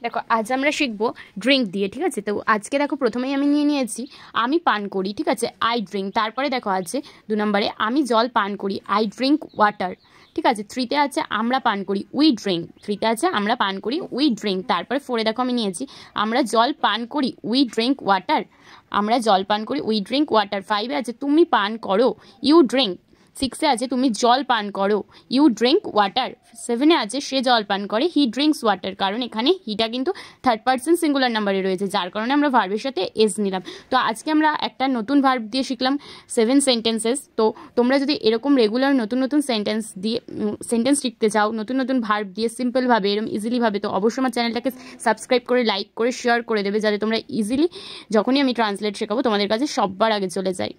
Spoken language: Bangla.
দেখো আজ আমরা শিখবো ড্রিঙ্ক দিয়ে, ঠিক আছে। তো আজকে দেখো প্রথমেই আমি নিয়ে নিয়েছি আমি পান করি, ঠিক আছে, আই ড্রিঙ্ক। তারপরে দেখো আছে 2 নম্বরে আমি জল পান করি, আই ড্রিঙ্ক ওয়াটার, ঠিক আছে। 3তে আছে আমরা পান করি, উই ড্রিঙ্ক। 3তে আছে আমরা পান করি, উই ড্রিঙ্ক। তারপরে 4এ দেখো আমি নিয়েছি আমরা জল পান করি, উই ড্রিঙ্ক ওয়াটার। আমরা জল পান করি, উই ড্রিঙ্ক ওয়াটার। 5এ আছে তুমি পান করো, ইউ ড্রিঙ্ক। 6এ আছে তুমি জল পান করো, ইউ ড্রিঙ্ক ওয়াটার। 7এ আছে সে জল পান করে, হি ড্রিঙ্কস ওয়াটার। কারণ এখানে হিটা কিন্তু 3rd পার্সন সিঙ্গুলার নাম্বারে রয়েছে, যার কারণে আমরা ভার্বের সাথে এস নিলাম। তো আজকে আমরা একটা নতুন ভার্ব দিয়ে শিখলাম 7 সেন্টেন্সেস। তো তোমরা যদি এরকম রেগুলার নতুন নতুন সেন্টেন্স শিখতে চাও, নতুন নতুন ভার্ব দিয়ে সিম্পলভাবে, এরকম ইজিলিভাবে, তো অবশ্যই আমার চ্যানেলটাকে সাবস্ক্রাইব করে, লাইক করে, শেয়ার করে দেবে, যাতে তোমরা ইজিলি যখনই আমি ট্রান্সলেট শেখাবো তোমাদের কাছে সবার আগে চলে যায়।